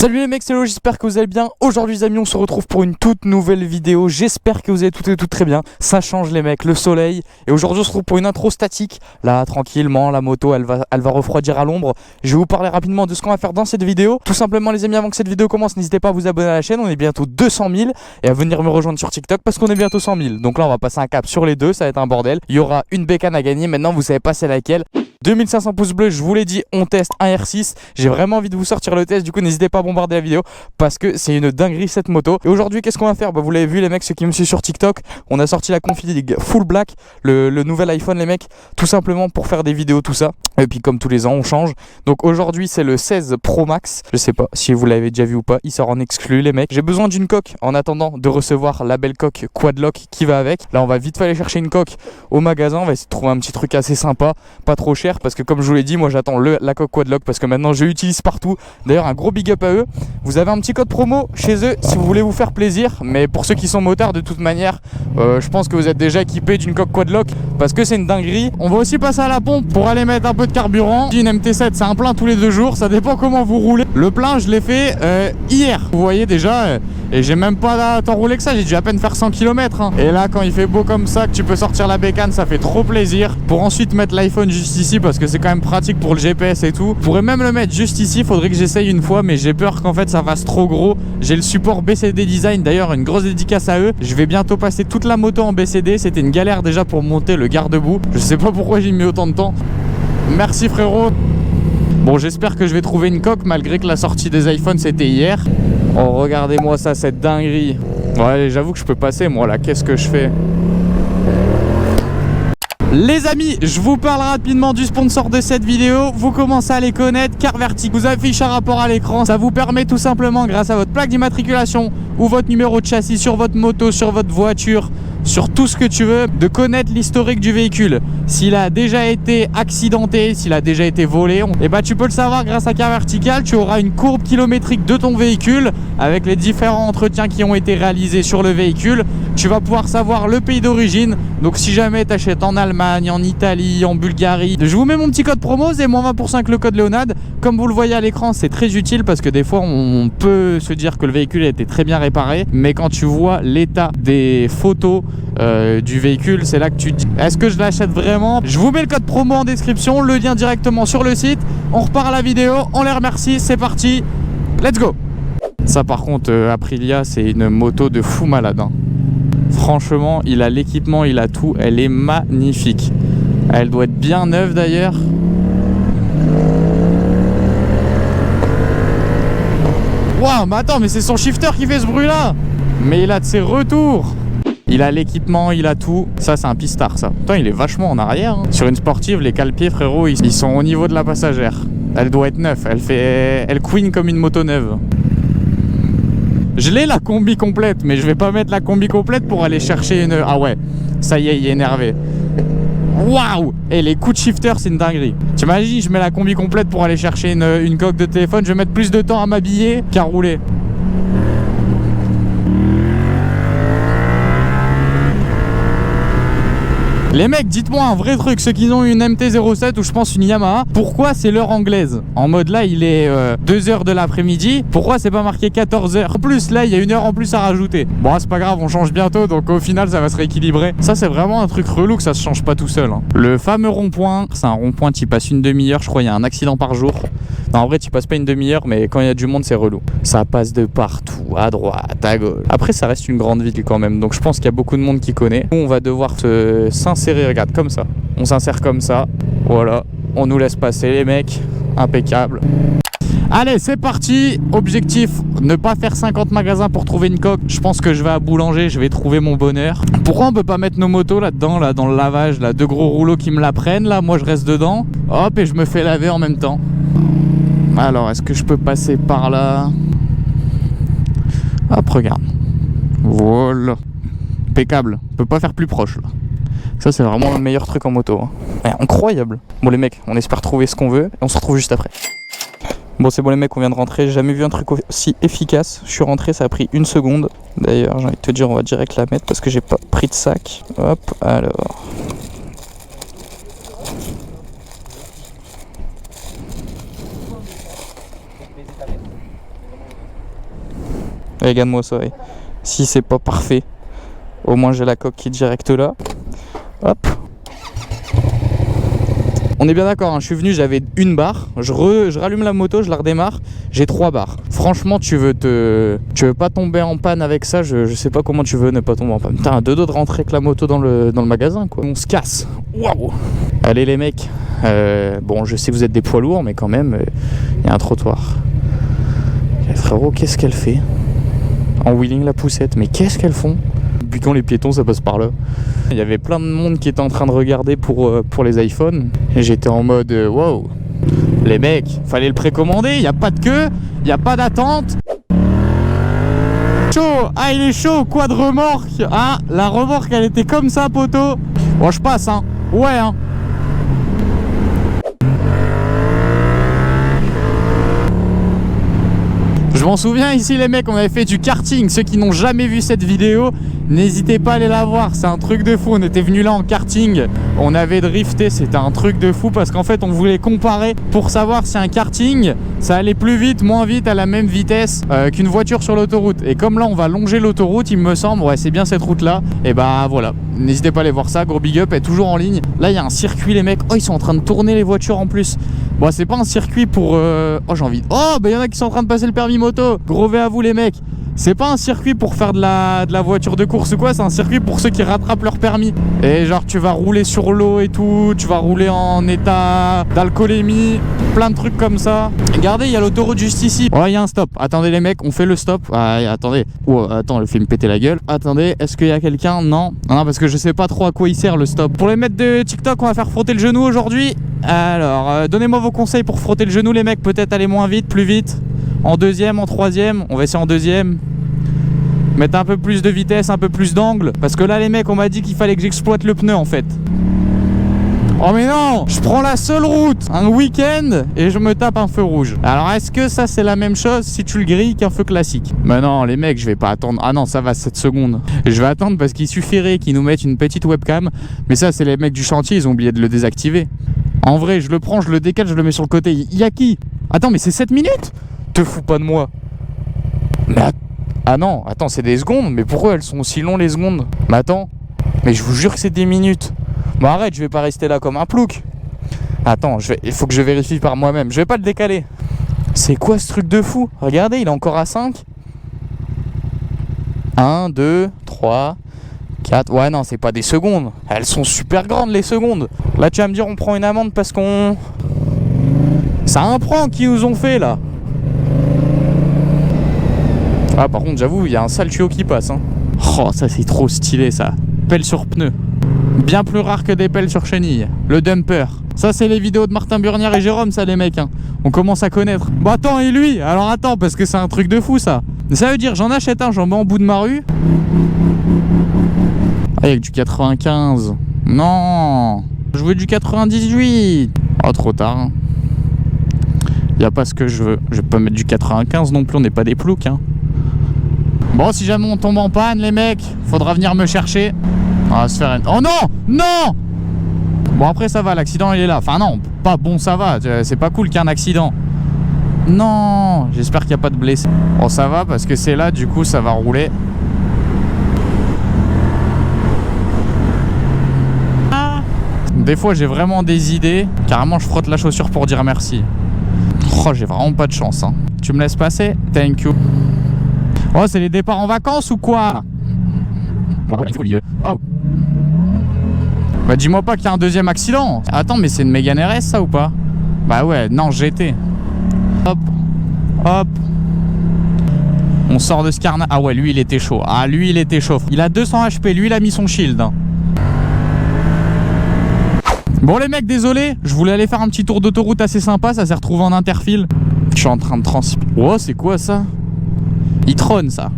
Salut les mecs, c'est Lo, j'espère que vous allez bien. Aujourd'hui les amis, on se retrouve pour une toute nouvelle vidéo. J'espère que vous allez toutes et toutes très bien. Ça change les mecs, le soleil. Et aujourd'hui on se retrouve pour une intro statique. Là tranquillement, la moto elle va refroidir à l'ombre. Je vais vous parler rapidement de ce qu'on va faire dans cette vidéo. Tout simplement les amis, avant que cette vidéo commence, n'hésitez pas à vous abonner à la chaîne. On est bientôt 200 000 et à venir me rejoindre sur TikTok parce qu'on est bientôt 100 000. Donc là on va passer un cap sur les deux, ça va être un bordel. Il y aura une bécane à gagner, maintenant vous savez pas c'est laquelle. 2500 pouces bleus, je vous l'ai dit, on teste un R6. J'ai vraiment envie de vous sortir le test, du coup n'hésitez pas à bombarder la vidéo parce que c'est une dinguerie cette moto. Et aujourd'hui qu'est-ce qu'on va faire? Vous l'avez vu les mecs, ceux qui me suivent sur TikTok, on a sorti la config full black, le nouvel iPhone les mecs, tout simplement pour faire des vidéos tout ça. Et puis comme tous les ans on change. Donc aujourd'hui c'est le 16 Pro Max, je sais pas si vous l'avez déjà vu ou pas, il sort en exclu les mecs. J'ai besoin d'une coque en attendant de recevoir la belle coque Quadlock qui va avec. Là on va vite fait aller chercher une coque au magasin, on va essayer de trouver un petit truc assez sympa, pas trop cher parce que comme je vous l'ai dit, moi j'attends la coque Quadlock parce que maintenant je l'utilise partout. D'ailleurs un gros big up à eux. Vous avez un petit code promo chez eux si vous voulez vous faire plaisir. Mais pour ceux qui sont motards de toute manière, je pense que vous êtes déjà équipé d'une coque Quadlock parce que c'est une dinguerie. On va aussi passer à la pompe pour aller mettre un peu de carburant. Une MT7 c'est un plein tous les 2 jours, ça dépend comment vous roulez. Le plein je l'ai fait hier, vous voyez déjà, et j'ai même pas tant roulé que ça, j'ai dû à peine faire 100 km hein. Et là quand il fait beau comme ça, que tu peux sortir la bécane, ça fait trop plaisir. Pour ensuite mettre l'iPhone juste ici parce que c'est quand même pratique pour le GPS et tout. Je pourrais même le mettre juste ici, faudrait que j'essaye une fois, mais j'ai peur qu'en fait ça fasse trop gros. J'ai le support BCD Design, d'ailleurs une grosse dédicace à eux. Je vais bientôt passer toute la moto en BCD, c'était une galère déjà pour monter le garde-boue. Je sais pas pourquoi j'ai mis autant de temps. Merci frérot. Bon j'espère que je vais trouver une coque malgré que la sortie des iPhones c'était hier. Oh regardez-moi ça, cette dinguerie. Ouais j'avoue que je peux passer moi là, qu'est-ce que je fais? Les amis, je vous parle rapidement du sponsor de cette vidéo. Vous commencez à les connaître, Carvertic vous affiche un rapport à l'écran. Ça vous permet tout simplement, grâce à votre plaque d'immatriculation ou votre numéro de châssis sur votre moto, sur votre voiture, sur tout ce que tu veux, de connaître l'historique du véhicule. S'il a déjà été accidenté, s'il a déjà été volé, et bah tu peux le savoir grâce à Carvertical. Tu auras une courbe kilométrique de ton véhicule avec les différents entretiens qui ont été réalisés sur le véhicule. Tu vas pouvoir savoir le pays d'origine. Donc si jamais tu achètes en Allemagne, en Italie, en Bulgarie, je vous mets mon petit code promo, c'est moins 20% avec le code Léonade. Comme vous le voyez à l'écran, c'est très utile parce que des fois on peut se dire que le véhicule a été très bien réparé, mais quand tu vois l'état des photos du véhicule, c'est là que tu te dis est-ce que je l'achète vraiment? Je vous mets le code promo en description, le lien directement sur le site. On repart à la vidéo, on les remercie, c'est parti, let's go. Ça par contre Aprilia c'est une moto de fou malade hein. Franchement il a l'équipement, il a tout, elle est magnifique. Elle doit être bien neuve d'ailleurs. Waouh, mais attends, mais c'est son shifter qui fait ce bruit là. Mais il a de ses retours. Il a l'équipement, il a tout. Ça c'est un pistard ça. Putain il est vachement en arrière hein. Sur une sportive les cale-pieds frérot ils sont au niveau de la passagère. Elle doit être neuve, elle queen comme une moto neuve. Je l'ai la combi complète, mais je vais pas mettre la combi complète pour aller chercher une... Ah ouais, ça y est, il est énervé. Waouh! Et les coups de shifter, c'est une dinguerie. T'imagines, je mets la combi complète pour aller chercher une coque de téléphone, je vais mettre plus de temps à m'habiller qu'à rouler. Les mecs, dites-moi un vrai truc, ceux qui ont une MT-07 ou je pense une Yamaha, pourquoi c'est l'heure anglaise? En mode là, il est 2h de l'après-midi, pourquoi c'est pas marqué 14h? En plus, là, il y a 1 heure en plus à rajouter. Bon, c'est pas grave, on change bientôt, donc au final, ça va se rééquilibrer. Ça, c'est vraiment un truc relou que ça se change pas tout seul hein. Le fameux rond-point, c'est un rond-point qui passe une demi-heure, je crois, il y a un accident par jour. Non, en vrai, tu passes pas une demi-heure, mais quand il y a du monde, c'est relou. Ça passe de partout, à droite, à gauche. Après, ça reste une grande ville quand même, donc je pense qu'il y a beaucoup de monde qui connaît. Nous, on va devoir s'insérer, regarde, comme ça. On s'insère comme ça, voilà. On nous laisse passer, les mecs. Impeccable. Allez, c'est parti. Objectif, ne pas faire 50 magasins pour trouver une coque. Je pense que je vais à Boulanger, je vais trouver mon bonheur. Pourquoi on peut pas mettre nos motos là-dedans, là, dans le lavage, là, 2 gros rouleaux qui me la prennent, là, moi je reste dedans. Hop, et je me fais laver en même temps. Alors, est-ce que je peux passer par là? Hop, regarde. Voilà. Impeccable. On peut pas faire plus proche, là. Ça, c'est vraiment le meilleur truc en moto. Hein. Ouais, incroyable. Bon, les mecs, on espère trouver ce qu'on veut. Et on se retrouve juste après. Bon, c'est bon, les mecs, on vient de rentrer. J'ai jamais vu un truc aussi efficace. Je suis rentré, ça a pris 1 seconde. D'ailleurs, j'ai envie de te dire, on va direct la mettre parce que j'ai pas pris de sac. Hop, alors. Regarde-moi ça, ouais. Si c'est pas parfait, au moins j'ai la coque qui est direct là. Hop. On est bien d'accord, hein, je suis venu, j'avais une barre, je rallume la moto, je la redémarre, j'ai 3 barres. Franchement, tu veux pas tomber en panne avec ça, je sais pas comment tu veux ne pas tomber en panne. Putain, un 2 de rentrer avec la moto dans le magasin, quoi. On se casse. Waouh. Allez les mecs, bon, je sais que vous êtes des poids lourds, mais quand même, il y a un trottoir. Et frérot, qu'est-ce qu'elle fait? En wheeling la poussette, mais qu'est-ce qu'elles font? Depuis quand les piétons ça passe par là? Il y avait plein de monde qui était en train de regarder pour les iPhones et j'étais en mode wow, les mecs, fallait le précommander, il n'y a pas de queue, il n'y a pas d'attente. Chaud, ah il est chaud, quoi de remorque, hein? La remorque elle était comme ça poteau. Bon je passe hein, ouais hein. Je m'en souviens ici les mecs, on avait fait du karting. Ceux qui n'ont jamais vu cette vidéo, n'hésitez pas à aller la voir, c'est un truc de fou. On était venu là en karting, on avait drifté, c'était un truc de fou parce qu'en fait on voulait comparer pour savoir si un karting ça allait plus vite, moins vite, à la même vitesse qu'une voiture sur l'autoroute. Et comme là on va longer l'autoroute, il me semble, ouais c'est bien cette route là, et bah voilà, n'hésitez pas à aller voir ça, gros big up, est toujours en ligne. Là il y a un circuit les mecs, oh ils sont en train de tourner les voitures en plus. Bon c'est pas un circuit pour... Oh j'ai envie... Oh bah il y en a qui sont en train de passer le permis moto. Gros V à vous les mecs. C'est pas un circuit pour faire de la voiture de course ou quoi, c'est un circuit pour ceux qui rattrapent leur permis. Et genre tu vas rouler sur l'eau et tout, tu vas rouler en état d'alcoolémie, plein de trucs comme ça. Regardez, il y a l'autoroute juste ici. Oh il y a un stop, attendez les mecs, on fait le stop. Ah attendez, oh attends, le fait me péter la gueule. Attendez, est-ce qu'il y a quelqu'un? Non, non parce que je sais pas trop à quoi il sert le stop. Pour les mecs de TikTok, on va faire frotter le genou aujourd'hui. Alors, donnez-moi vos conseils pour frotter le genou les mecs, peut-être aller moins vite, plus vite. En deuxième, en troisième, on va essayer en deuxième. Mettre un peu plus de vitesse, un peu plus d'angle. Parce que là les mecs, on m'a dit qu'il fallait que j'exploite le pneu en fait. Oh mais non, je prends la seule route un week-end et je me tape un feu rouge. Alors est-ce que ça c'est la même chose si tu le grilles qu'un feu classique? Mais non les mecs, je vais pas attendre. Ah non, ça va 7 secondes. Je vais attendre parce qu'il suffirait qu'ils nous mettent une petite webcam. Mais ça c'est les mecs du chantier, ils ont oublié de le désactiver. En vrai, je le prends, je le décale, je le mets sur le côté. Il y a qui? Attends, mais c'est 7 minutes? Te fous pas de moi. Mais ah non, attends, c'est des secondes. Mais pourquoi elles sont aussi longues les secondes? Mais attends, mais je vous jure que c'est des minutes. Bon arrête, je vais pas rester là comme un plouc. Attends, il faut que je vérifie par moi-même. Je vais pas le décaler. C'est quoi ce truc de fou? Regardez, il est encore à 5. 1, 2, 3, 4. Ouais non, c'est pas des secondes. Elles sont super grandes les secondes. Là tu vas me dire on prend une amende parce qu'on... C'est un prank qu'ils nous ont fait là. Ah par contre j'avoue, il y a un sale tuyau qui passe hein. Oh ça c'est trop stylé ça. Pelle sur pneu. Bien plus rare que des pelles sur chenille. Le dumper. Ça c'est les vidéos de Martin Burnière et Jérôme ça les mecs hein. On commence à connaître. Bah attends et lui? Alors attends parce que c'est un truc de fou ça. Ça veut dire j'en achète un, j'en mets en bout de ma rue. Ah y'a que du 95. Non, je veux du 98. Oh trop tard hein. Y a pas ce que je veux. Je vais pas mettre du 95 non plus, on n'est pas des ploucs hein. Bon si jamais on tombe en panne les mecs, faudra venir me chercher. On va se faire une... Oh non, non. Bon après ça va, l'accident il est là. Enfin non, pas bon ça va, c'est pas cool qu'il y ait un accident. Non, j'espère qu'il n'y a pas de blessés. Bon ça va parce que c'est là, du coup ça va rouler. Ah. Des fois j'ai vraiment des idées. Carrément je frotte la chaussure pour dire merci. Oh j'ai vraiment pas de chance hein. Tu me laisses passer? Thank you. Oh c'est les départs en vacances ou quoi? Oh. Bah dis-moi pas qu'il y a un deuxième accident. Attends mais c'est une Mégane RS ça ou pas? Bah ouais, non GT. Hop, hop. On sort de ce carnage. Ah ouais lui il était chaud. Ah lui il était chaud. Il a 200 HP, lui il a mis son shield hein. Bon les mecs désolé, je voulais aller faire un petit tour d'autoroute assez sympa. Ça s'est retrouvé en interfile. Je suis en train de transpirer. Oh c'est quoi ça? Il trône ça.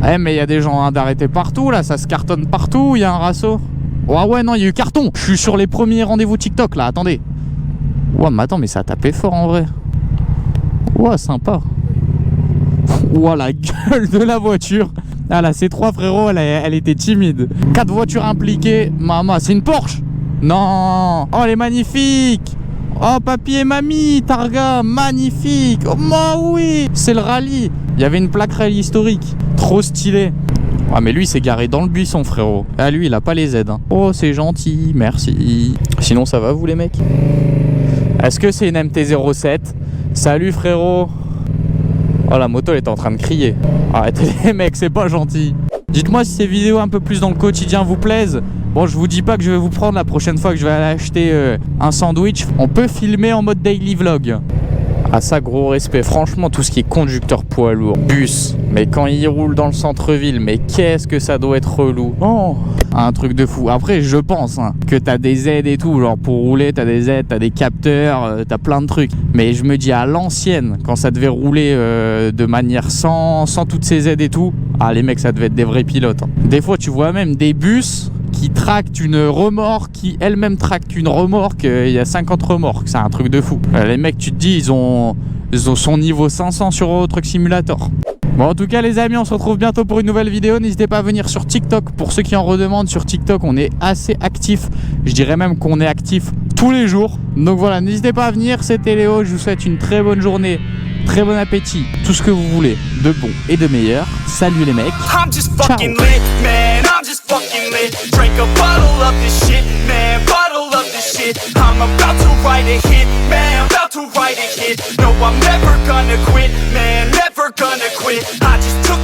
Eh mais il y a des gens hein, d'arrêter partout là, ça se cartonne partout, il y a un rasso. Oh ouais non, il y a eu carton. Je suis sur les premiers rendez-vous TikTok là, attendez. Ouais mais attends, mais ça a tapé fort en vrai. Ouais sympa. Ouais la gueule de la voiture. Ah là c'est 3 frérot, elle était timide. 4 voitures impliquées. Maman, c'est une Porsche. Non. Oh elle est magnifique. Oh papy et mamie, Targa, magnifique. Oh moi oui, c'est le rallye. Il y avait une plaque rail historique. Trop stylé. Ah mais lui c'est garé dans le buisson frérot. Ah lui il a pas les aides hein. Oh c'est gentil, merci. Sinon ça va vous les mecs? Est-ce que c'est une MT-07? Salut frérot. Oh la moto elle est en train de crier. Arrêtez les mecs, c'est pas gentil. Dites-moi si ces vidéos un peu plus dans le quotidien vous plaisent. Bon je vous dis pas que je vais vous prendre la prochaine fois que je vais aller acheter un sandwich. On peut filmer en mode daily vlog. Ah ça gros respect, franchement tout ce qui est conducteur poids lourd, bus, mais quand il roule dans le centre-ville, mais qu'est-ce que ça doit être relou. Oh, un truc de fou. Après je pense hein, que t'as des aides et tout, genre pour rouler t'as des aides, t'as des capteurs, t'as plein de trucs. Mais je me dis à l'ancienne, quand ça devait rouler de manière sans toutes ces aides et tout, ah les mecs ça devait être des vrais pilotes hein. Des fois tu vois même des bus qui tractent une remorque, qui elle-même tracte une remorque, il y a 50 remorques, c'est un truc de fou. Les mecs, tu te dis, ils ont son niveau 500 sur Euro Truck Simulator. Bon, en tout cas, les amis, on se retrouve bientôt pour une nouvelle vidéo. N'hésitez pas à venir sur TikTok. Pour ceux qui en redemandent, sur TikTok, on est assez actif. Je dirais même qu'on est actif tous les jours. Donc voilà, n'hésitez pas à venir. C'était Léo. Je vous souhaite une très bonne journée. Très bon appétit, tout ce que vous voulez, de bon et de meilleur. Salut les mecs. I'm just fucking lit, man. I'm just fucking lit. Drink a bottle of this shit, man. Bottle of this shit. I'm about to write a hit, man. About to write a hit. No, I'm never gonna quit, man. Never gonna quit. I just took